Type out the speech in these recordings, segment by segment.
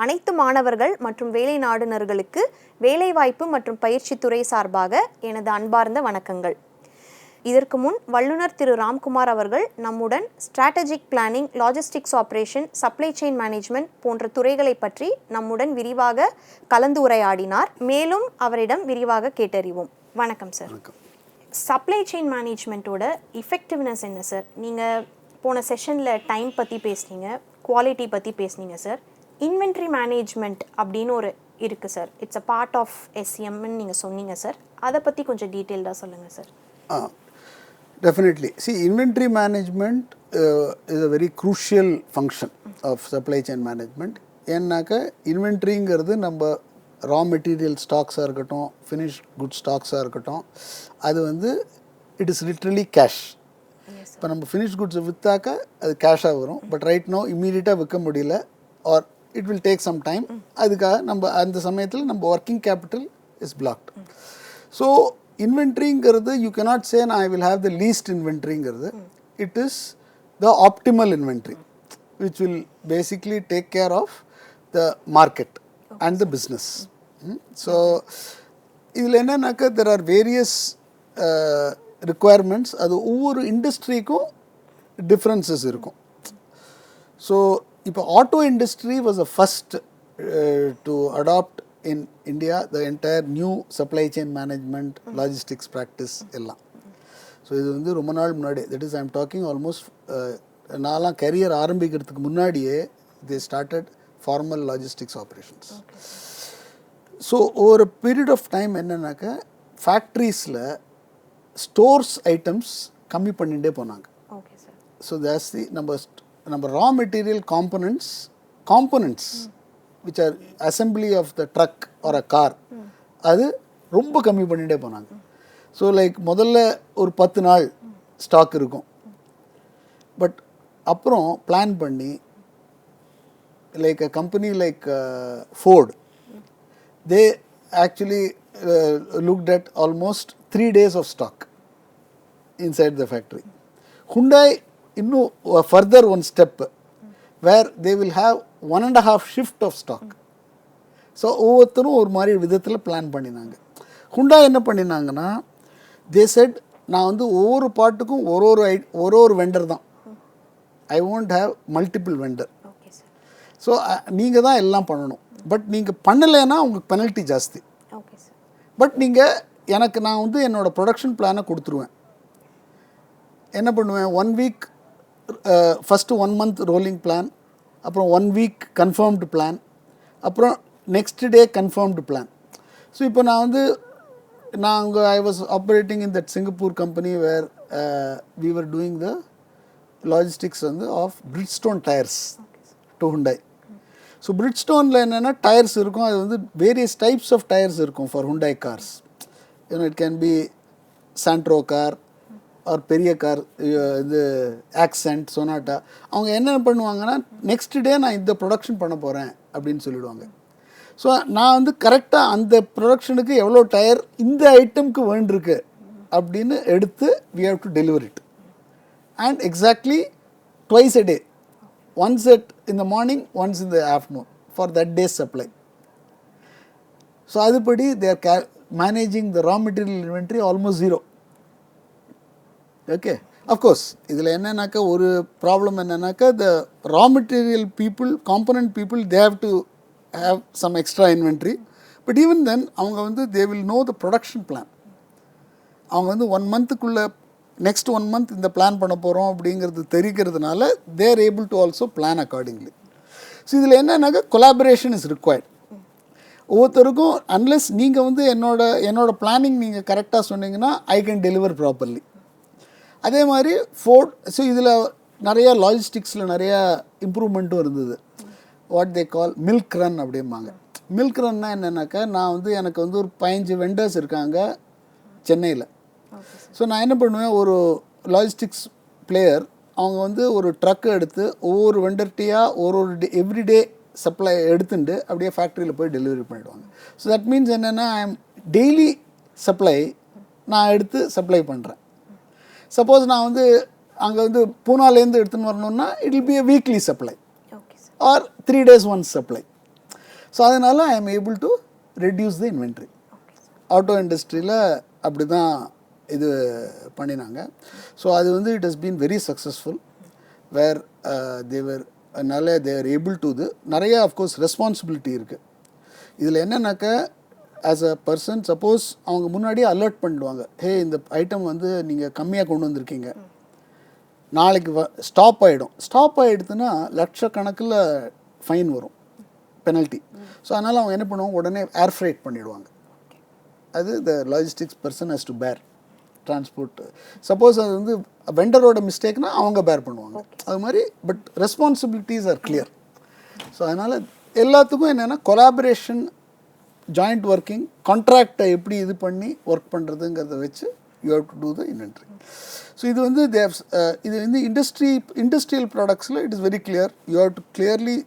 அனைத்து மாணவர்கள் மற்றும் வேலை நாடுனர்களுக்கு வேலைவாய்ப்பு மற்றும் பயிற்சித்துறை சார்பாக எனது அன்பார்ந்த வணக்கங்கள். இதற்கு முன் வல்லுநர் திரு ராம்குமார் அவர்கள் நம்முடன் strategic planning, logistics operation, supply chain management போன்ற துறைகளை பற்றி நம்முடன் விரிவாக கலந்துரையாடினார். மேலும் அவரிடம் விரிவாக கேட்டறிவோம். வணக்கம் சார். சப்ளை செயின் மேனேஜ்மெண்ட்டோட இஃபெக்டிவ்னஸ் என்ன சார்? நீங்கள் போன செஷனில் டைம் பற்றி பேசுனீங்க, குவாலிட்டி பற்றி பேசுனீங்க சார். இன்வென்ட்ரி மேனேஜ்மெண்ட் அப்படின்னு ஒரு இருக்குது sir, it's a part of எஸ்சிஎம்னு நீங்கள் சொன்னீங்க சார். அதை பற்றி கொஞ்சம் டீட்டெயில்டாக சொல்லுங்கள் sir. Definitely. See, inventory management is a very crucial function of supply chain management. ஏன்னாக்கா இன்வென்ட்ரிங்கிறது நம்ம ரா மெட்டீரியல் ஸ்டாக்ஸாக இருக்கட்டும், ஃபினிஷ் குட் ஸ்டாக்ஸாக இருக்கட்டும், அது வந்து இட் இஸ் லிட்ரலி கேஷ். இப்போ நம்ம ஃபினிஷ் குட்ஸை விற்றாக்கா அது கேஷாக வரும். பட் ரைட் நோ இம்மீடியட்டாக விற்க முடியல, or it will take some time. அதுக்காக நம்ம அந்த சமயத்தில் நம்ம working capital is blocked. So இன்வென்ட்ரிங்கிறது you cannot say I will have the least இன்வென்ட்ரிங்கிறது. It is the optimal inventory which will basically take care of the market and the business. So இதில் என்னன்னாக்கா there are various requirements. அது ஒவ்வொரு இண்டஸ்ட்ரிக்கும் differences இருக்கும். So இப்போ auto industry was the first to adapt in India the entire new supply chain management, logistics practice எல்லாம். So இது வந்து ரொம்ப நாள் முன்னாடி, that is I am talking almost நான்லாம் கரியர் ஆரம்பிக்கிறதுக்கு முன்னாடியே they started formal logistics operations. So ஒரு பீரியட் ஆஃப் டைம் என்னன்னாக்கா ஃபேக்ட்ரிஸில் ஸ்டோர்ஸ் ஐட்டம்ஸ் கம்மி பண்ணிகிட்டே போனாங்க. ஸோ ஜாஸ்தி நம்ம raw material components which are assembly of the truck or a car, அது ரொம்ப கம்மி பண்ணிகிட்டே போனாங்க. ஸோ லைக் முதல்ல ஒரு 10 நாள் ஸ்டாக் இருக்கும். பட் அப்புறம் பிளான் பண்ணி like a company like Ford, they actually looked at almost 3 days of stock inside the factory. Hyundai இன்னும் further one step where they will have 1.5 shift of stock. So ஒவ்வொருத்தரும் ஒரு மாதிரி விதத்தில் plan பண்ணினாங்க. Hyundai என்ன பண்ணினாங்கன்னா, they said நான் வந்து ஒவ்வொரு பாட்டுக்கும் ஒரு வெண்டர் தான், I won't have multiple vendor. So நீங்கள் தான் எல்லாம் பண்ணணும். பட் நீங்கள் பண்ணலைன்னா உங்களுக்கு பெனல்ட்டி ஜாஸ்தி. பட் நான் வந்து என்னோடய ப்ரொடக்ஷன் பிளானை கொடுத்துருவேன். என்ன பண்ணுவேன், 1 week first 1 month rolling plan, அப்புறம் 1 வீக் கன்ஃபர்ம்டு பிளான், அப்புறம் next day confirmed plan. So இப்போ I was operating in that Singapore company where we were doing the logistics of Bridgestone tires to Hyundai. So பிரிட்ஜ்ஸ்டோனில் என்னென்னா tyres இருக்கும், அது வந்து various types of tyres இருக்கும் for Hyundai cars. It can be Santro car or பெரிய car, இது Accent, Sonata. அவங்க என்ன பண்ணுவாங்கன்னா, நெக்ஸ்ட் டே நான் இந்த ப்ரொடக்ஷன் பண்ண போகிறேன் அப்படின்னு சொல்லிவிடுவாங்க. ஸோ நான் வந்து கரெக்டாக அந்த ப்ரொடக்ஷனுக்கு எவ்வளோ டயர் இந்த ஐட்டம்க்கு வேண்டிருக்கு அப்படின்னு எடுத்து we have to deliver it, and exactly twice a day. Once in the morning, once in the afternoon for that day's supply. So adupadi they are managing the raw material inventory almost zero. Okay, of course idhula enna naka oru problem enna naka the raw material people, component people, they have to have some extra inventory. But even then avanga vandu they will know the production plan. avanga vandu 1 month kulla next 1 month இந்த plan பண்ண போகிறோம் அப்படிங்கிறது தெரிகிறதுனால they are able to also plan accordingly. So இதில் என்னன்னாக்கா collaboration is required. ஒவ்வொருத்தருக்கும் unless நீங்கள் வந்து என்னோட பிளானிங் நீங்கள் கரெக்டாக சொன்னீங்கன்னா ஐ கேன் டெலிவர் ப்ராப்பர்லி. அதே மாதிரி ஃபோர்ட், ஸோ இதில் நிறையா லாஜிஸ்டிக்ஸில் நிறையா இம்ப்ரூவ்மெண்ட்டும் இருந்தது. What they call milk run அப்படிம்பாங்க. மில்க் ரன்னா என்னென்னாக்கா, நான் வந்து எனக்கு வந்து ஒரு 15 வெண்டர்ஸ் இருக்காங்க சென்னையில். ஸோ நான் என்ன பண்ணுவேன், ஒரு லாஜிஸ்டிக்ஸ் பிளேயர் அவங்க வந்து ஒரு ட்ரக்கு எடுத்து ஒவ்வொரு வெண்டர்ட்டியாக ஒரு எவ்ரிடே சப்ளை எடுத்துட்டு அப்படியே ஃபேக்ட்ரியில் போய் டெலிவரி பண்ணிவிடுவாங்க. ஸோ தட் மீன்ஸ் என்னென்னா, ஐ எம் டெய்லி சப்ளை நான் எடுத்து சப்ளை பண்ணுறேன். சப்போஸ் நான் வந்து அங்கே வந்து பூனாலேருந்து எடுத்துன்னு வரணுன்னா it will be a weekly supply or 3 days once supply. So அதனால் I am able to reduce the inventory. Auto இண்டஸ்ட்ரியில் அப்படி தான் இது பண்ணினாங்க. ஸோ அது வந்து it has been very successful where they were அதனால் தேர் ஏபிள் டு இது. நிறைய அஃப்கோர்ஸ் ரெஸ்பான்சிபிலிட்டி இருக்குது இதில். என்னன்னாக்கா ஆஸ் அ பர்சன் சப்போஸ் அவங்க முன்னாடியே அலர்ட் பண்ணிடுவாங்க, ஹே இந்த ஐட்டம் வந்து நீங்கள் கம்மியாக கொண்டு வந்திருக்கீங்க, நாளைக்கு ஸ்டாப் ஆகிடும். ஸ்டாப் ஆகிடுதுன்னா லட்சக்கணக்கில் ஃபைன் வரும், பெனல்ட்டி. ஸோ அதனால் அவங்க என்ன பண்ணுவாங்க, உடனே ஏர் ஃப்ரைட் பண்ணிவிடுவாங்க. அது த லாஜிஸ்டிக்ஸ் பர்சன் ஹஸ் டு பேர் டிரான்ஸ்போர்ட். சப்போஸ் அது வந்து வெண்டரோட மிஸ்டேக்னா அவங்க பேர் பண்ணுவாங்க அது மாதிரி. But responsibilities R clear. So அதனால் எல்லாத்துக்கும் என்னென்னா கொலாபரேஷன், ஜாயிண்ட் ஒர்க்கிங், கான்ட்ராக்டை எப்படி இது பண்ணி ஒர்க் பண்ணுறதுங்கிறத வச்சு you have to do the inventory. So இது வந்து இது வந்து இண்டஸ்ட்ரியல் ப்ராடக்ட்ஸில் it is very clear. You have to clearly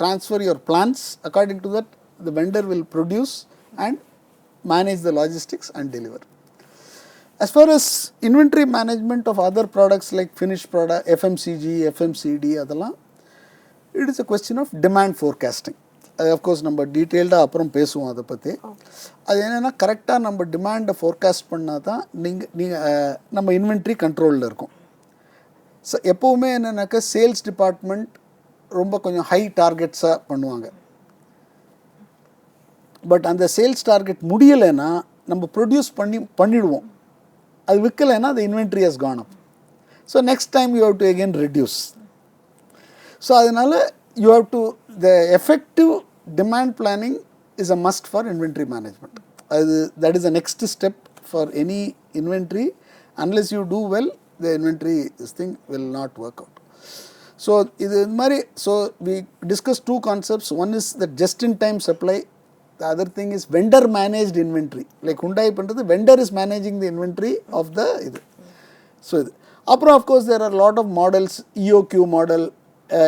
transfer your plans. According to that, the vendor will produce and manage the logistics and deliver. As far as inventory management of other products like finished product, FMCG, FMCD, அதெல்லாம் it is a question of demand forecasting. அது of course நம்ம டீட்டெயில்டாக அப்புறம் பேசுவோம் அதை பற்றி. அது என்னென்னா கரெக்டாக நம்ம டிமாண்டை ஃபோர்காஸ்ட் பண்ணால் தான் நம்ம இன்வென்ட்ரி கண்ட்ரோலில் இருக்கும். ஸோ எப்போவுமே என்னென்னாக்கா சேல்ஸ் டிபார்ட்மெண்ட் ரொம்ப கொஞ்சம் ஹை டார்கெட்ஸாக பண்ணுவாங்க. பட் அந்த சேல்ஸ் டார்கெட் முடியலைன்னா நம்ம ப்ரொடியூஸ் பண்ணிடுவோம். அது விற்கலைன்னா அந்த inventory has gone up. So next time you have to again reduce. So அதனால் you have to the effective demand planning is a must for inventory management. அது that is the next step for any inventory. Unless you do well the inventory this thing will not work out. So இது மாதிரி so we discuss two concepts. One is the just in time supply. The other thing is vendor managed inventory. Like Hyundai பண்ணுறது vendor is managing the inventory of the இது. So இது அப்புறம் of course there are lot of models. EOQ model,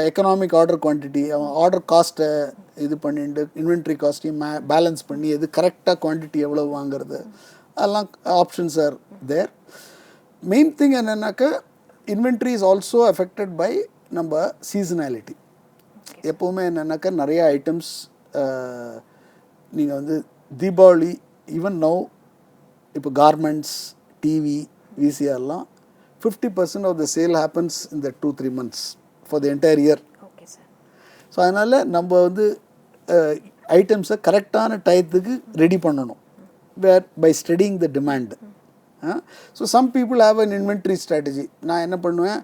economic order quantity, order காஸ்ட்டை இது பண்ணிட்டு inventory காஸ்ட்டையும் balance பண்ணி எது கரெக்டாக குவான்டிட்டி எவ்வளோ வாங்குறது, அதெல்லாம் options are there. Main thing என்னென்னாக்கா inventory is also affected by நம்ம சீசனாலிட்டி. எப்போவுமே என்னென்னாக்கா நிறைய ஐட்டம்ஸ் நீங்கள் வந்து தீபாவளி ஈவன் நவ் இப்போ கார்மெண்ட்ஸ், டிவி, விசிஆர்லாம் 50% off the sale happens in the 2-3 months for the entire year. So அதனால் நம்ம வந்து ஐட்டம்ஸை கரெக்டான டயத்துக்கு ரெடி பண்ணணும் where by studying the demand. So some people have an inventory strategy. நான் என்ன பண்ணுவேன்,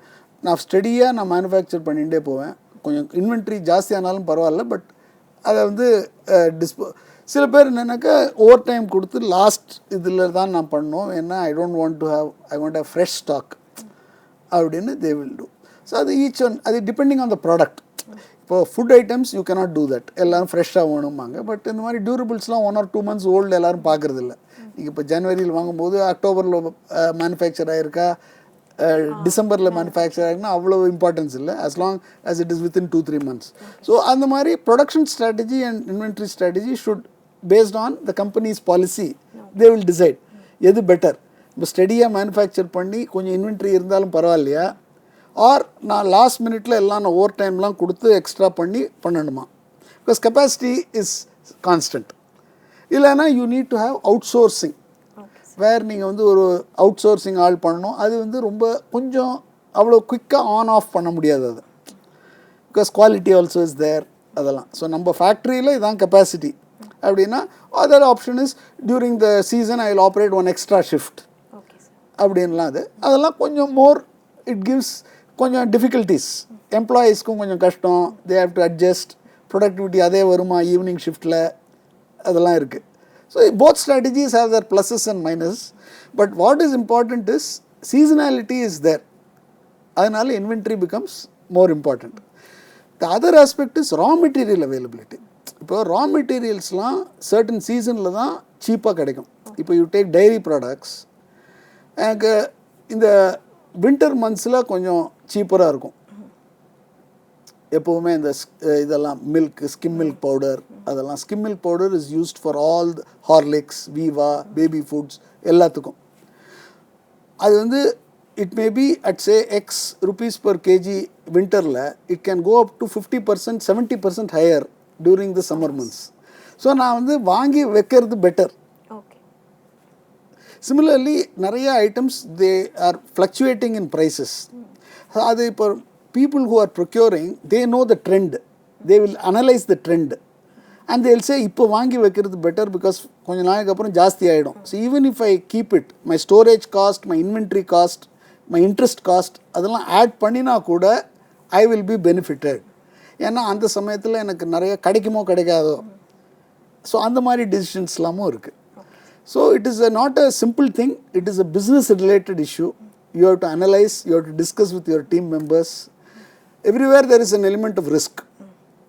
நான் ஸ்டடியாக நான் மேனுஃபேக்சர் பண்ணிகிட்டே போவேன். கொஞ்சம் இன்வென்ட்ரி ஜாஸ்தியானாலும் பரவாயில்ல, பட் அதை வந்து சில பேர் என்னென்னாக்கா ஓவர் டைம் கொடுத்து லாஸ்ட் இதில் தான் நான் பண்ணோம், ஏன்னா I want have fresh stock அப்படின்னு தே வில் டூ. ஸோ அது ஈச் ஒன் அது டிபெண்டிங் ஆன் த ப்ராடக்ட். இப்போது food items you cannot do that, எல்லோரும் ஃப்ரெஷ்ஷாக வேணுமாங்க. பட் இந்த மாதிரி டியூரபிள்ஸ்லாம் 1 or 2 months ஓல்டு எல்லோரும் பார்க்குறதில்ல. நீங்கள் இப்போ ஜனவரியில் வாங்கும்போது அக்டோபரில் மேனுஃபேக்சர் ஆகிருக்கா, டிசம்பரில் மேனுஃபேக்சர் ஆகிருக்குன்னா அவ்வளோ இம்பார்ட்டன்ஸ் இல்லை, as long as it is within 2-3 months. So அந்த மாதிரி production strategy and inventory strategy should based on the companies policy they will decide எது பெட்டர். இப்போ ஸ்டடியாக மேனுஃபேக்சர் பண்ணி கொஞ்சம் இன்வென்ட்ரி இருந்தாலும் பரவாயில்லையா, ஆர் நான் லாஸ்ட் மினிட்ல எல்லாம் நான் ஓவர் டைம்லாம் கொடுத்து எக்ஸ்ட்ரா பண்ணணுமா. Because capacity is constant. இல்லைன்னா you need to have outsourcing, வேறு நீங்கள் வந்து ஒரு அவுட் சோர்சிங் ஆள் பண்ணணும். அது வந்து ரொம்ப கொஞ்சம் அவ்வளோ குயிக்காக ஆன் ஆஃப் பண்ண முடியாது அது, because quality also is there அதெல்லாம். ஸோ நம்ம ஃபேக்ட்ரியில் இதான் கெப்பாசிட்டி அப்படின்னா, other option is during the season I will operate 1 extra shift அப்படின்லாம். அதெல்லாம் கொஞ்சம் மோர் இட் கிவ்ஸ் கொஞ்சம் டிஃபிகல்ட்டிஸ். எம்ப்ளாயீஸ்க்கும் கொஞ்சம் கஷ்டம், they have to adjust. Productivity அதே வருமா ஈவினிங் ஷிஃப்ட்டில், அதெல்லாம் இருக்குது. So both strategies have their pluses and minuses. But what is important is seasonality is there. அதனால inventory becomes more important. The other aspect is raw material availability. இப்போ raw மெட்டீரியல்ஸ்லாம் certain சீசனில் தான் சீப்பாக கிடைக்கும். இப்போ யூ டேக் டைரி ப்ராடக்ட்ஸ், எனக்கு இந்த winter மந்த்ஸில் கொஞ்சம் சீப்பராக இருக்கும். எப்போவுமே இந்த இதெல்லாம் மில்க், ஸ்கிம் மில்க் பவுடர், அதெல்லாம் skim milk powder is used for all Horlicks, Viva, baby foods எல்லாத்துக்கும். அது வந்து it may be at say X rupees per kg வின்டரில், it can go up to 50%, 70% higher during the summer months. So நான் வந்து வாங்கி வைக்கிறது better. Okay. Similarly நிறைய items they are fluctuating in prices. அது இப்போ people who are procuring, they know the trend. They will analyze the trend. And they will say, இப்போ வாங்கி வைக்கிறது better because கொஞ்சம் நாளைக்கு அப்புறம் ஜாஸ்தி ஆகிடும். So even if I keep it, my storage cost, my inventory cost, my interest cost, அதெல்லாம் add பண்ணினா கூட I will be benefited. ஏன்னா அந்த சமயத்தில் எனக்கு நிறைய கிடைக்குமோ கிடைக்காதோ. ஸோ அந்த மாதிரி டிசிஷன்ஸ்லாமும் இருக்குது. So it is not a simple thing, it is a business related issue. You have to analyze, you have to discuss with your team members. Everywhere there is an element of risk.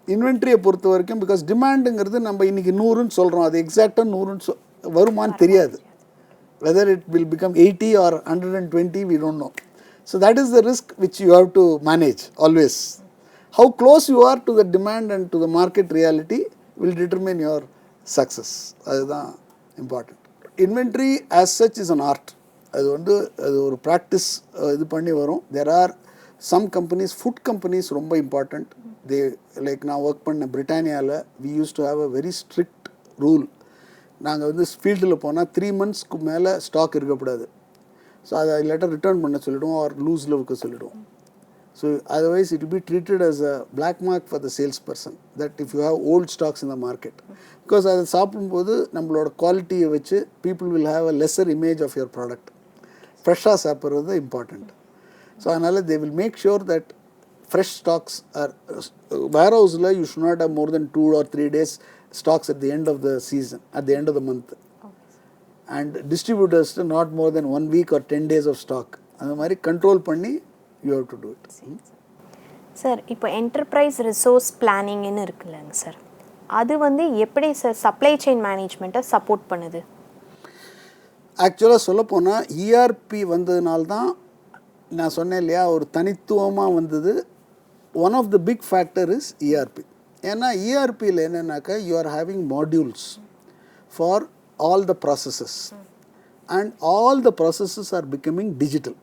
இன்வென்ட்ரியை பொறுத்த வரைக்கும் because டிமாண்டுங்கிறது நம்ம இன்றைக்கி 100ன்னு சொல்கிறோம், அது எக்ஸாக்டாக 100ன்னு வருமானு தெரியாது. Whether it will become 80 or 120 we don't know. So that is the risk which you have to manage always. How close you are to the demand and to the market reality will determine your success. அதுதான் important. Inventory as such is an art. அது வந்து அது ஒரு practice இது பண்ணி வரும். There are some companies, food companies ரொம்ப important. They like நான் ஒர்க் பண்ண பிரிட்டானியாவில் we use to have a very strict rule. நாங்கள் வந்து ஃபீல்டில் போனால் 3 monthsக்கு மேலே ஸ்டாக் இருக்கக்கூடாது. ஸோ அதை இல்லாட்டா ரிட்டர்ன் பண்ண சொல்லிவிடுவோம் ஆர் லூஸில் வைக்க சொல்லிவிடுவோம். So otherwise it will be treated as a black mark for the sales person that if you have old stocks in the market. Because அதை சாப்பிடும்போது நம்மளோட குவாலிட்டியை வச்சு people will have a lesser image of your product. ஃப்ரெஷ்ஷாக சாப்பிட்றது important. So அதனால் they will make sure that fresh stocks are வேர் ஹவுஸில் you should not have more than 2 or 3 days stocks at the end of the season, at the end of the month. And டிஸ்ட்ரிபியூட்டர்ஸ்ட்டு not more than 1 week or 10 days of stock. அந்த மாதிரி control பண்ணி you have to do it. Sir, இப்போ enterprise resource பிளானிங்னு இருக்குல்லங்க sir, அது வந்து எப்படி சார் சப்ளை செயின் மேனேஜ்மெண்ட்டை சப்போர்ட் பண்ணுது? ஆக்சுவலாக சொல்லப்போனால் இஆர்பி வந்ததுனால்தான் நான் சொன்னேன் இல்லையா, ஒரு தனித்துவமாக வந்தது. One of the big factor is ERP. ஏன்னா இஆர்பியில் என்னென்னாக்கா you are having modules for all the processes and all the processes are becoming digital.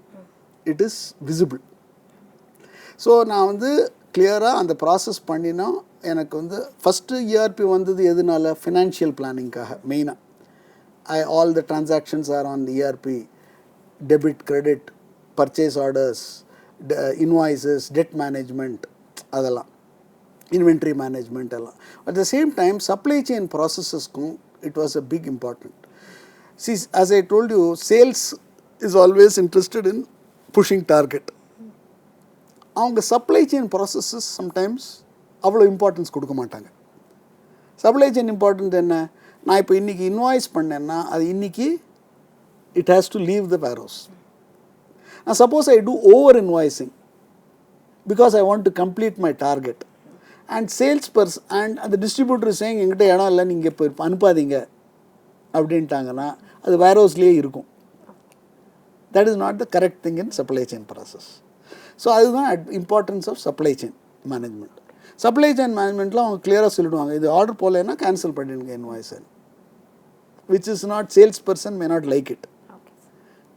It is visible. So நான் வந்து கிளியராக அந்த ப்ராசஸ் பண்ணினா எனக்கு வந்து ஃபஸ்ட்டு இஆர்பி வந்தது எதுனால? ஃபினான்ஷியல் பிளானிங்காக மெயினாக. All the transactions are on the ERP, debit, credit, purchase orders, invoices, debt management, அதெல்லாம் inventory management எல்லாம். At the same time, supply chain processes it was a big important. See, as I told you, sales is always interested in pushing target. அவங்க supply chain processes sometimes அவ்வளோ importance கொடுக்க மாட்டாங்க. supply chain important என்ன? நான் இப்போ இன்றைக்கி invoice பண்ணேன்னா அது இன்றைக்கி it has to leave the warehouse. நான் suppose I do over invoicing because I want to complete my target and sales person and அந்த டிஸ்ட்ரிபியூட்டர் சேயிங் எங்கிட்ட இடம் இல்லை, நீங்கள் இப்போ அனுப்பாதீங்க அப்படின்ட்டாங்கன்னா அது வேர்ஹவுஸ்லேயே இருக்கும். That is not the correct thing in supply chain process. So அதுதான் importance of supply chain management. Supply chain மேனேஜ்மெண்ட்டில் அவங்க கிளியராக சொல்லிவிடுவாங்க, இது ஆர்டர் போகலைன்னா கேன்சல் பண்ணிடுங்க இன்வாய்ஸை, which is not sales person may not like it.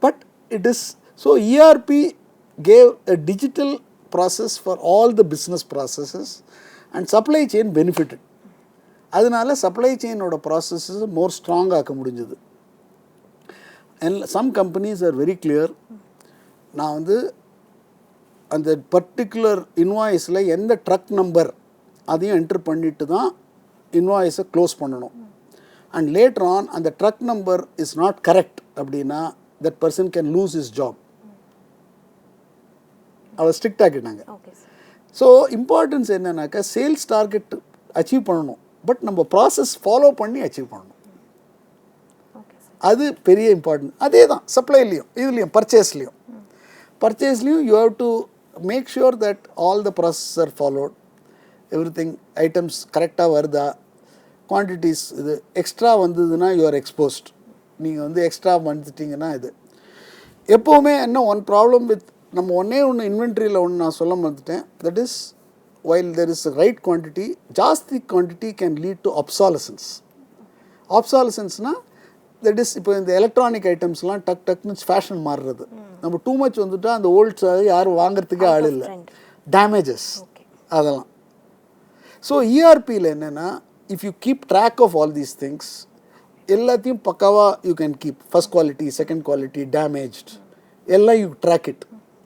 But it is so ERP gave a digital process for all the business processes and supply chain benefited. அதனால supply செயினோட ப்ராசஸஸ் மோர் ஸ்ட்ராங் ஆக்க முடிஞ்சது. And some companies are very clear. நான் வந்து அந்த particular இன்வாய்ஸில் எந்த drug number அதையும் entry பண்ணிட்டு தான் இன்வாய்ஸை க்ளோஸ் பண்ணணும். அண்ட் லேட்டர் ஆன் அந்த truck number is not correct அப்படின்னா that person can lose his job. அவள் ஸ்ட்ரிக்ட் ஆக்கிட்டாங்க. ஸோ இம்பார்ட்டன்ஸ் என்னன்னாக்கா சேல்ஸ் டார்கெட் அச்சீவ் பண்ணணும், பட் நம்ம ப்ராசஸ் ஃபாலோ பண்ணி அச்சீவ் பண்ணணும். அது பெரிய இம்பார்ட்டன்ட். அதே தான் சப்ளைலையும் இதுலேயும் பர்ச்சேஸ்லேயும் you have to make sure that all the process are followed, everything items கரெக்டாக வருதா, குவான்டிட்டிஸ் இது எக்ஸ்ட்ரா வந்ததுன்னா யூ ஆர் எக்ஸ்போஸ்ட். நீங்கள் வந்து எக்ஸ்ட்ரா வந்துட்டிங்கன்னா இது எப்போவுமே என்ன ஒன் ப்ராப்ளம் வித் நம்ம ஒன்று இன்வென்ட்ரியில் நான் சொல்ல மறந்துட்டேன். That is while there is right quantity, ஜாஸ்தி quantity can lead to obsolescence. ஆப்சாலசன்ஸ்னால் தட் இஸ் இப்போ இந்த எலக்ட்ரானிக் ஐட்டம்ஸ்லாம் டக்குன்னு ஃபேஷன் மாறுறது. நம்ம டூ மச் வந்துட்டால் அந்த ஓல்ட்ஸ் யாரும் வாங்குறதுக்கே ஆள் இல்லை, டேமேஜஸ் அதெல்லாம். ஸோ இஆர்பியில் என்னென்னா if you keep track of all these things, எல்லாத்தையும் பக்காவா you can keep. First quality, second quality, damaged. எல்லாம் you track it.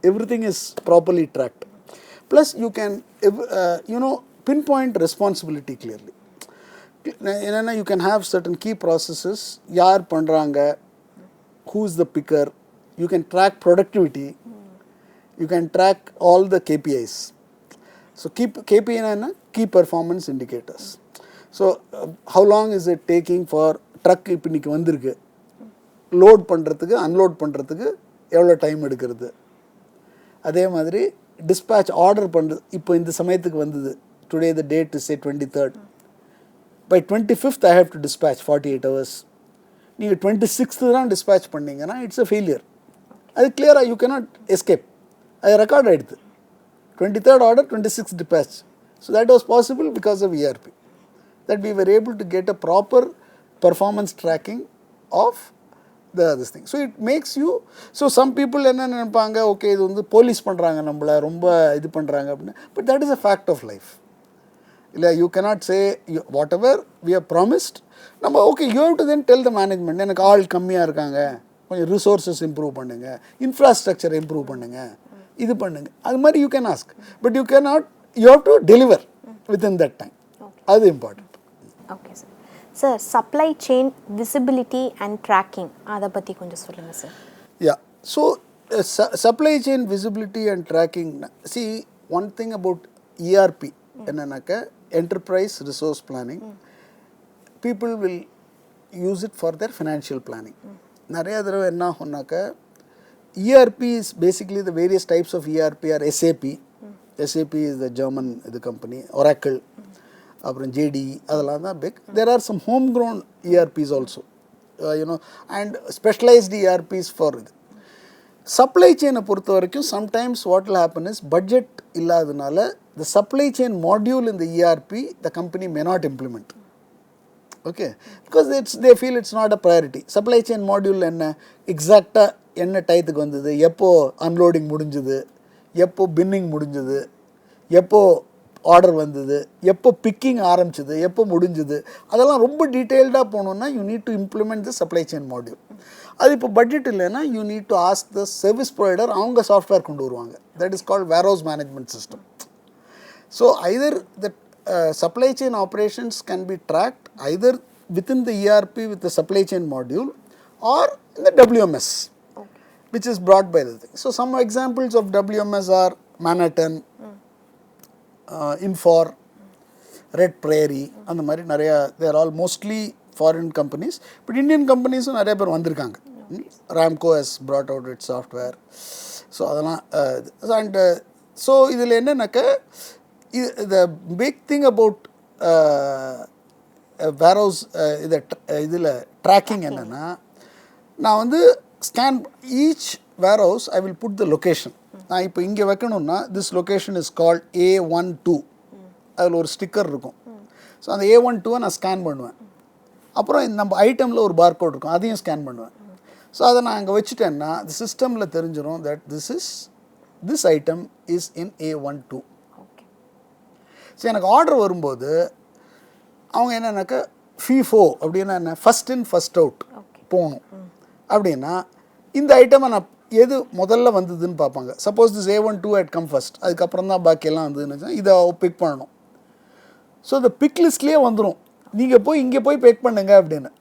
Everything is properly tracked. Plus you can, pinpoint responsibility clearly. என்னன்னா you can have certain key processes. யார் பண்ணுறாங்க, who's the picker. You can track productivity. You can track all the KPIs. So KPI na key performance indicators. So how long is it taking for truck இப்போ இன்னைக்கு வந்திருக்கு load பண்ணுறதுக்கு unload பண்ணுறதுக்கு எவ்வளோ time எடுக்கிறது. அதே மாதிரி டிஸ்பேச் ஆர்டர் பண்ணுறது இப்போ இந்த சமயத்துக்கு வந்தது. Today the date is 23rd. By 25th I have to dispatch 48 hours. நீங்கள் 26th தான் டிஸ்பேச் பண்ணிங்கன்னா இட்ஸ் அ ஃபெயிலியர். அது கிளியராக யூ கேனாட் எஸ்கேப். அது ரெக்கார்ட் ஆகிடுது. 23rd order, 26th dispatch. So that was possible because of ERP. That we were able to get a proper performance tracking of this thing. So it makes you, so some people என்ன நினைப்பாங்க, okay இது வந்து police பண்ணுறாங்க நம்மளை ரொம்ப இது பண்ணுறாங்க அப்படின்னு. But that is a fact of life. இல்லை you cannot say whatever we have promised. நம்ம okay, you have to then tell the management, எனக்கு ஆள் கம்மியாக இருக்காங்க, கொஞ்சம் ரிசோர்ஸஸ் இம்ப்ரூவ் பண்ணுங்க, இன்ஃப்ராஸ்ட்ரக்சர் இம்ப்ரூவ் பண்ணுங்க, இது பண்ணுங்க, அது மாதிரி you can ask. But you can not, you have to deliver within that time. அது important. Okay sir. Sir supply chain visibility and tracking அதை பற்றி கொஞ்சம் சொல்லுங்கள் sir. Yeah, so supply chain visibility and tracking, see one thing about ERP என்னன்னாக்க enterprise resource planning, people will use it for their financial planning. நிறையா தடவை என்ன ஆகும்னாக்க ERP is basically the various types of ERP are SAP. SAP is the German company, Oracle, அப்புறம் JD, அதெல்லாம் தான் big. There are some homegrown ERPs also, and specialized ERPs for it. Supply chain பொறுத்த வரைக்கும் sometimes what will happen is budget இல்லாதனால the supply chain module in the ERP the company may not implement. Okay, because they feel it's not a priority. Supply chain module என்ன எக்ஸாக்டாக என்ன டயத்துக்கு வந்தது, எப்போ unloading முடிஞ்சுது, எப்போ பின்னிங் முடிஞ்சுது, எப்போ ஆர்டர் வந்தது, எப்போ பிக்கிங் ஆரம்பிச்சது, எப்போ முடிஞ்சுது, அதெல்லாம் ரொம்ப டீட்டெயில்டாக போகணுன்னா you need to implement the supply chain module. அது இப்போ பட்ஜெட் இல்லைன்னா you need to ask the service provider, அவங்க சாஃப்ட்வேர் கொண்டு வருவாங்க. That is called warehouse management system. So Hyder the supply chain operations can be tracked either within the ERP with the supply chain module or in the WMS, which is brought by the thing. So some examples of WMS are Manhattan, Infor, Red Prairie, and the mari nariya, they are all mostly foreign companies, but Indian companies nariya per vandirukanga. Ramco has brought out its software. So adana and so idhula enna nakka the big thing about warehouse இதில் tracking என்னென்னா, நான் வந்து scan each warehouse I will put the location. நான் இப்போ இங்கே வைக்கணும்னா this location is called A12, அதில் ஒரு ஸ்டிக்கர் இருக்கும். ஸோ அந்த A12 நான் ஸ்கேன் பண்ணுவேன். அப்புறம் நம்ம ஐட்டமில் ஒரு பார்கோட் இருக்கும், அதையும் ஸ்கேன் பண்ணுவேன். ஸோ அதை நான் அங்கே வச்சுட்டேன்னா the சிஸ்டமில் தெரிஞ்சிடும் that this item is in A12. So எனக்கு ஆர்டர் வரும்போது அவங்க என்னன்னாக்கா FIFO அப்படின்னா என்ன, ஃபஸ்ட் இன் ஃபஸ்ட் அவுட் போகணும். அப்படின்னா இந்த ஐட்டமை நான் எது முதல்ல வந்ததுன்னு பார்ப்பாங்க. Suppose this A12 had come first, அதுக்கப்புறம் தான் பாக்கியெல்லாம் வந்ததுன்னு இதை பிக் பண்ணணும். ஸோ இந்த பிக் லிஸ்ட்லேயே வந்துடும், நீங்கள் போய் இங்கே போய் பிக் பண்ணுங்க அப்படின்னு.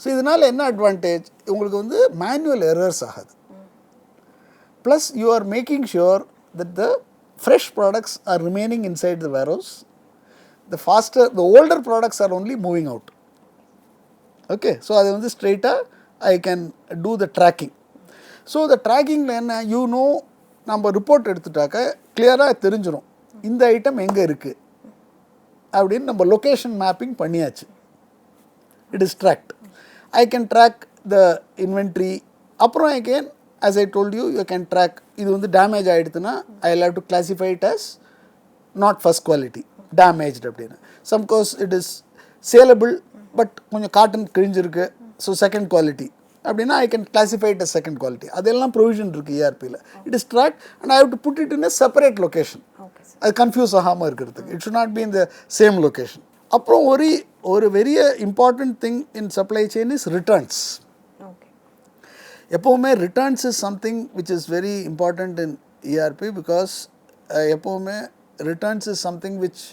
ஸோ இதனால் என்ன அட்வான்டேஜ், உங்களுக்கு வந்து மேனுவல் எரர்ஸ் ஆகாது. Plus you are making sure that the fresh products are remaining inside the warehouse. The older products are only moving out. Okay, so அது வந்து ஸ்ட்ரெயிட்டாக I can do the tracking. So the tracking என்ன, நம்ம report எடுத்துட்டாக்க கிளியராக தெரிஞ்சிடும் இந்த item எங்கே இருக்குது அப்படின்னு. நம்ம லொக்கேஷன் மேப்பிங் பண்ணியாச்சு, it is tracked. I can track the inventory. அப்புறம் I can, as I told you, you can track, இது வந்து damage ஆகிடுதுன்னா I will have to classify it as not first quality, damaged அப்படின்னு. Sometimes it is saleable but கொஞ்சம் cotton கிழிஞ்சிருக்கு, so second quality அப்படின்னா I can classify it as second quality. அதெல்லாம் provision இருக்குது ERPயில். It is track and I have to put it in a separate location. அது confuse ஆகாமல் இருக்கிறதுக்கு. It should not be in the same location. அப்புறம் ஒரு very important thing in supply chain is returns. Okay. எப்போவுமே returns is something which is very important in ERP because எப்போவுமே returns is something which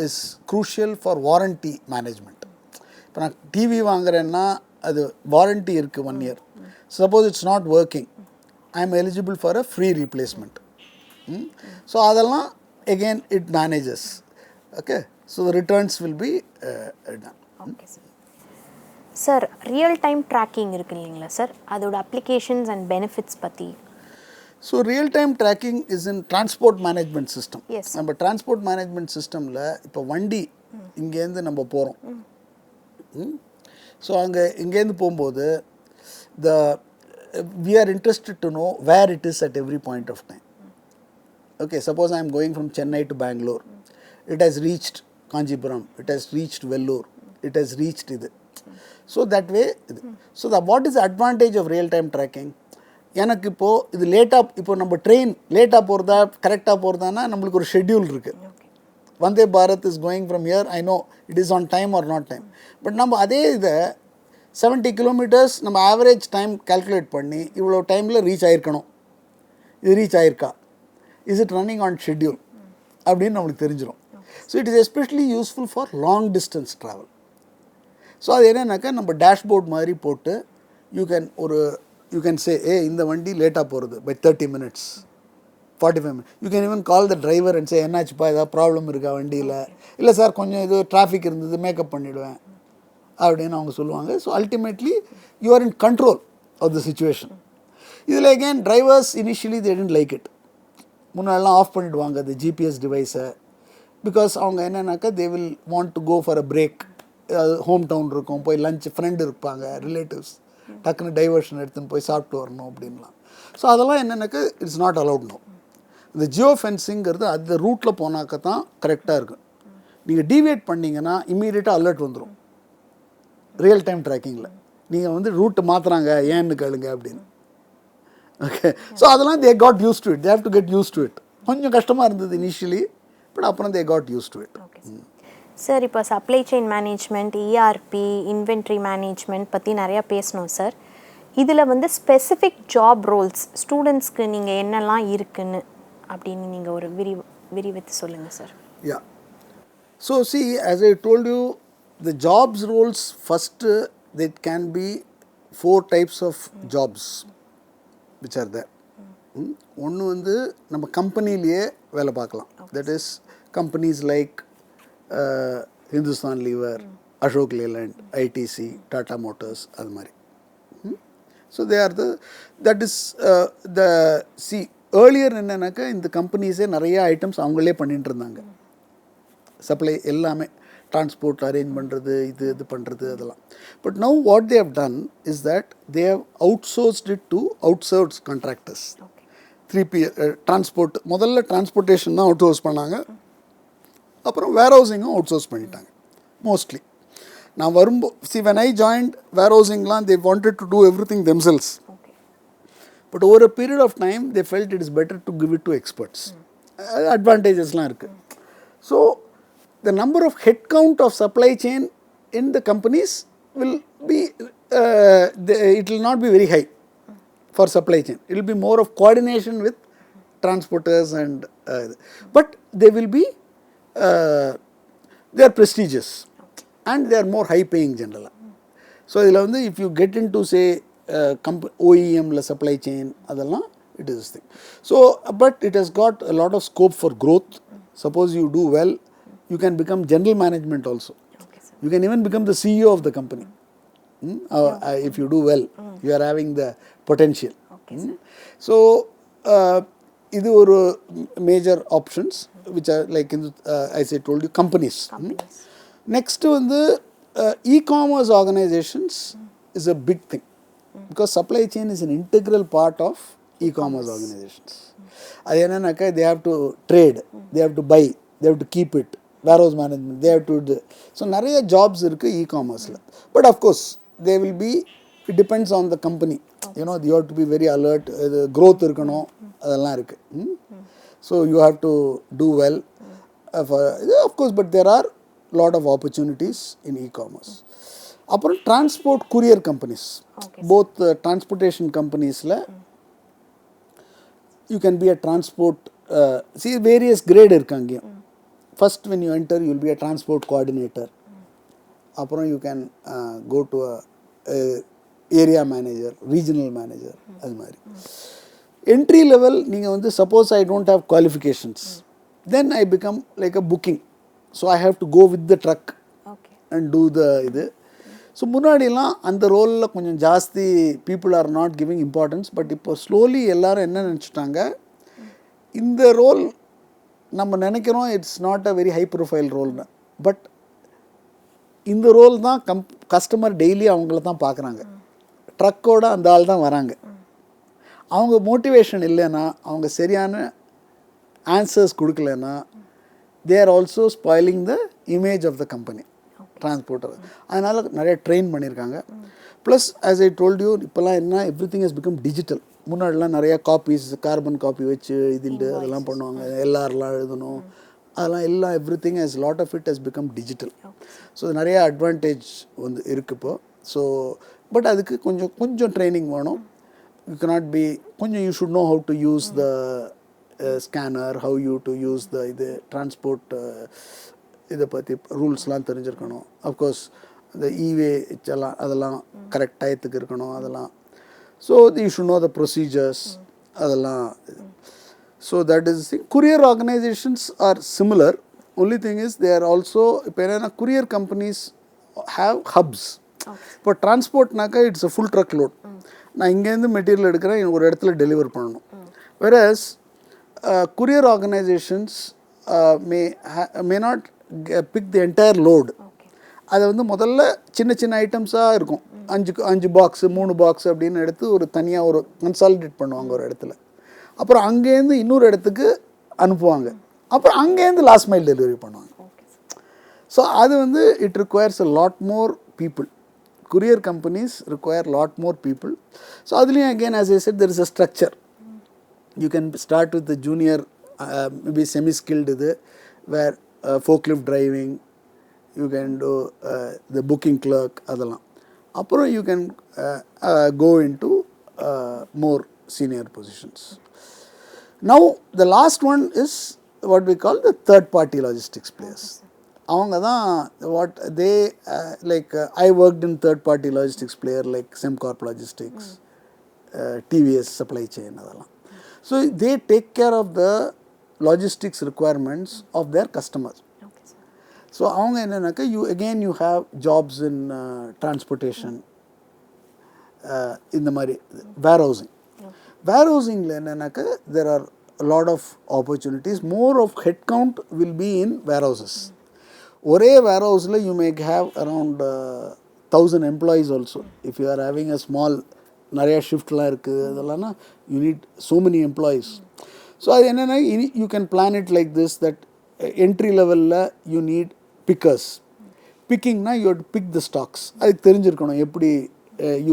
is crucial for warranty management. இப்போ நான் TV வாங்குறேன்னா அது warranty இருக்குது 1 year. Suppose it's not working, I am eligible for a free replacement. So அதெல்லாம் again it manages. Okay, so the returns will be done. Okay sir. Sir real time tracking இருக்கு இல்லைங்களா sir, அதோட applications and benefits பற்றி. So real time tracking is in transport management system. Yes. நம்ம transport management சிஸ்டமில் இப்போ வண்டி இங்கேருந்து நம்ம போகிறோம். ஸோ அங்கே இங்கேருந்து போகும்போது we are interested to know where it is at every point of time. Okay, suppose I am going from Chennai to Bangalore. It has reached Kanchipuram, it has reached Vellore, it has reached இது. So that way, so what is the advantage of real time tracking? எனக்கு இப்போது இது லேட்டாக, இப்போ நம்ம train லேட்டாக போகிறதா கரெக்டாக போகிறதானா நம்மளுக்கு ஒரு ஷெட்யூல் இருக்குது. Vande Bharat is going from here, I know it is on time or not time. பட் நம்ம அதே இதை 70 kilometers நம்ம ஆவரேஜ் டைம் கால்குலேட் பண்ணி இவ்வளோ டைமில் ரீச் ஆகிருக்கணும், இது ரீச் ஆகிருக்கா, is it running on schedule அப்படின்னு நம்மளுக்கு தெரிஞ்சிடும். So it is especially useful for long distance travel. So அது என்னன்னாக்கா நம்ம டேஷ்போர்ட் மாதிரி போட்டு யூ கேன் சே இந்த வண்டி லேட்டாக போகிறது by 30 minutes 45 minutes. You can even call the driver and say என்னாச்சுப்பா, ஏதாவது ப்ராப்ளம் இருக்கா வண்டியில், இல்லை சார் கொஞ்சம் இது டிராஃபிக் இருந்தது மேக்கப் பண்ணிவிடுவேன் அப்படின்னு அவங்க சொல்லுவாங்க. So ultimately you are in control of the situation. இதில் again drivers initially they didn't like it. முன்னாடிலாம் ஆஃப் பண்ணிவிடுவாங்க அது ஜிபிஎஸ் டிவைஸை. பிகாஸ் அவங்க என்னன்னாக்கா they will want to go for a break, home town இருக்கும், போய் லஞ்ச், ஃப்ரெண்டு இருப்பாங்க, ரிலேட்டிவ்ஸ், டக்குன்னு டைவர்ஷன் எடுத்துன்னு போய் சாப்பிட்டு வரணும் அப்படின்லாம். ஸோ அதெல்லாம் என்னென்னாக்கா இட்ஸ் நாட் அலவுட் நோ. இந்த ஜியோ ஃபென்சிங்கிறது அந்த ரூட்டில் போனாக்க தான் கரெக்டாக இருக்கும். நீங்கள் டீவியேட் பண்ணிங்கன்னா இம்மீடியட்டாக அலர்ட் வந்துடும் ரியல் டைம் ட்ராக்கிங்கில். நீங்கள் ரூட்டு மாற்றுறாங்க ஏன்னு கேளுங்க அப்படின்னு. ஓகே, ஸோ அதெல்லாம் they got use to it, they have to get use to it. கொஞ்சம் கஷ்டமாக இருந்தது இனிஷியலி, பட் அப்புறம் they got use to it. Sir இப்போ supply chain management, ERP, inventory management பற்றி நிறையா பேசணும் சார். இதில் ஸ்பெசிஃபிக் ஜாப் ரோல்ஸ் ஸ்டூடெண்ட்ஸ்க்கு நீங்கள் என்னெல்லாம் இருக்குன்னு அப்படின்னு நீங்கள் ஒரு விரிவித்து சொல்லுங்கள் sir. Yeah, so see, as I told you, the jobs roles first, that can be 4 types of jobs which are there. ஒன்று நம்ம கம்பெனிலேயே வேலை பார்க்கலாம். That is companies like Hindustan Lever, Ashok Leyland, ITC, Tata Motors, அது மாதிரி. So they are that is the earlier என்னன்னாக்கா இந்த கம்பெனிஸே நிறைய ஐட்டம்ஸ் அவங்களே பண்ணிட்டு இருந்தாங்க. சப்ளை எல்லாமே டிரான்ஸ்போர்ட் அரேஞ்ச் பண்ணுறது, இது பண்ணுறது அதெல்லாம். But now what they have done is that they have outsourced it to outsource contractors. 3P transport, முதல்ல டிரான்ஸ்போர்ட்டேஷன் தான் அவுட் சோர்ஸ் பண்ணாங்க, அப்புறம் வேர் ஹவுசிங்கும் அவுட் சோர்ஸ் பண்ணிட்டாங்க மோஸ்ட்லி. நான் வரும்போது when I joined warehousingலாம் they wanted to do everything themselves. But over a period of time they felt it is better to give it to experts. Advantagesலாம் இருக்குது. So the number of headcount of supply chain in the companies will be, it will not be very high for supply chain. It will be more of coordination with transporters and but they will be they are prestigious and they are more high paying generally. So idhula if you get into say OEM la supply chain adallam it is this thing. So but it has got a lot of scope for growth. Suppose you do well, you can become general management also. You can even become the CEO of the company. If you do well, you are having the potential. So இது ஒரு major options which are like as I told you companies. Next e-commerce organizations is a big thing because supply chain is an integral part of e-commerce organizations. அது என்னன்னாக்கா they have to trade, they have to buy, they have to keep it, warehouse management, they have to do. So நிறைய jobs இருக்கு e-commerceல. But of course they will be, it depends on the company. You know, you have to be very alert, growth இருக்கணும், அதெல்லாம் இருக்கு. So you have to do well. Of course, but there are lot of opportunities in e-commerce. அப்புறம் transport courier companies, both transportation companiesல you can be a transport, see various grade இருக்காங்க. First when you enter you will be a transport coordinator. அப்புறம் you can go to a area manager, regional manager, அது மாதிரி. Entry level நீங்கள் வந்து suppose I don't have qualifications, then I become like a booking. So I have to go with the truck and do the இது. So முன்னாடிலாம் அந்த ரோலில் கொஞ்சம் ஜாஸ்தி people are not giving importance. But இப்போ slowly எல்லாரும் என்ன நினச்சிட்டாங்க, இந்த ரோல் நம்ம நினைக்கிறோம் it's not a very high profile ரோல்னு, பட் இந்த ரோல் தான் கஸ்டமர் டெய்லி அவங்கள தான் பார்க்குறாங்க. ட்ரக்கோட அந்த ஆள் தான் வராங்க. அவங்க மோட்டிவேஷன் இல்லைன்னா, அவங்க சரியான ஆன்சர்ஸ் கொடுக்கலன்னா, they are also spoiling the image of the company transporter. அதனால் நிறைய ட்ரெயின் பண்ணியிருக்காங்க. Plus as I told you, இப்போல்லாம் என்ன எவ்ரிதிங் ஹஸ் பிகம் டிஜிட்டல். முன்னாடிலாம் நிறையா காப்பீஸ், கார்பன் காப்பி வச்சு இதுண்டு அதெல்லாம் பண்ணுவாங்க, எல்லாரெலாம் எழுதணும், அதெல்லாம் எல்லாம் everything has lot of it has become digital. So நிறைய அட்வான்டேஜ் வந்து இருக்குது இப்போ. ஸோ பட் அதுக்கு கொஞ்சம் ட்ரைனிங் வேணும். யூ cannot be கொஞ்சம் you should know how to use the scanner, how you to use the இது டிரான்ஸ்போர்ட் இதை பற்றி ரூல்ஸ்லாம் தெரிஞ்சிருக்கணும். அஃப்கோர்ஸ் இந்த இவே எல்லாம் அதெல்லாம் கரெக்ட் டயத்துக்கு இருக்கணும் அதெல்லாம். So you should know the procedures அதெல்லாம். So that is thing. courier organizations are similar. only thing is they are also, இப்போ என்னென்னா courier companies have hubs. இப்போ டிரான்ஸ்போர்ட்னாக்கா it's a full truck load. நான் இங்கேருந்து மெட்டீரியல் எடுக்கிறேன், எனக்கு ஒரு இடத்துல டெலிவர் பண்ணணும். whereas courier organizations may not pick the entire load. அதை வந்து முதல்ல சின்ன சின்ன ஐட்டம்ஸாக இருக்கும், 5 பாக்ஸு 3 பாக்ஸ் அப்படின்னு எடுத்து ஒரு தனியாக ஒரு கன்சாலிடேட் பண்ணுவாங்க ஒரு இடத்துல. அப்புறம் அங்கேருந்து இன்னொரு இடத்துக்கு அனுப்புவாங்க. அப்புறம் அங்கேருந்து லாஸ்ட் மைல் டெலிவரி பண்ணுவாங்க. ஸோ அது வந்து it requires a lot more people. courier companies require lot more people. So அதுலேயும் again as I said there is a structure. You can start with the junior maybe semi-skilled இது where forklift driving, you can do the booking clerk அதெல்லாம். அப்புறம் you can go into more senior positions. Now the last one is what we call the third party logistics players. அவங்க தான் what they like I worked in third party logistics player like Sembcorp logistics, TVS supply chain அதெல்லாம். So they take care of the logistics requirements of their customers. So அவங்க என்னென்னாக்கா you have jobs in transportation, இந்த மாதிரி வேர்ஹவுசிங்கில் என்னென்னாக்கா there are lot of opportunities. More of head count will be in warehouses. ஒரே வேர்ஹவுஸில் you make have around 1000 employees also. If you are having a small, நிறையா ஷிஃப்ட்லாம் இருக்குது அதெல்லாம்னா you need so many employees. So அது என்னென்னா you can plan it like this, that entry லெவலில் you need pickers. பிக்கிங்னா you have to pick the stocks. அதுக்கு தெரிஞ்சிருக்கணும் எப்படி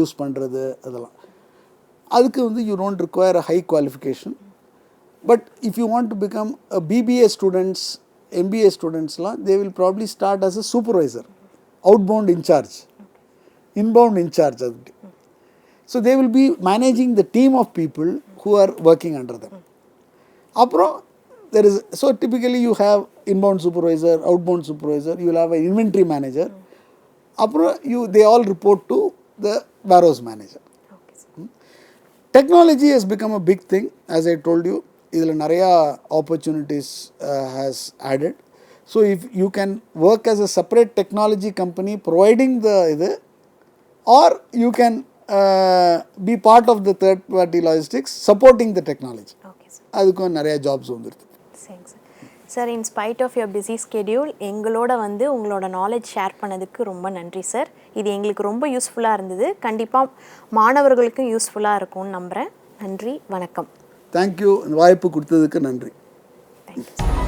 யூஸ் பண்ணுறது அதெல்லாம். அதுக்கு வந்து you don't require a high qualification. But if you want to become a BBA students, MBA ஸ்டூடெண்ட்ஸ்லாம் they will probably start as a supervisor, outbound in charge, inbound in charge. So they will be managing the team of people who are working under them. அப்புறம் there is, so typically you have inbound supervisor, outbound supervisor, you will have an inventory manager. அப்புறம் they all report to the warehouse manager. Technology has become a big thing, as I told you. இதில் நிறையா opportunities has added. So if you can work as a separate technology company providing the இது, or you can be part of the third party logistics supporting the technology. அதுக்கும் நிறையா jobs வந்துடுது. Sir, in spite of your busy schedule எங்களோட வந்து உங்களோட knowledge share பண்ணதுக்கு ரொம்ப நன்றி சார். இது எங்களுக்கு ரொம்ப யூஸ்ஃபுல்லாக இருந்தது. கண்டிப்பாக மாணவர்களுக்கும் யூஸ்ஃபுல்லாக இருக்கும்னு நம்புகிறேன். நன்றி, வணக்கம். தேங்க்யூ. வாய்ப்பு கொடுத்ததுக்கு நன்றி. தேங்க்யூ.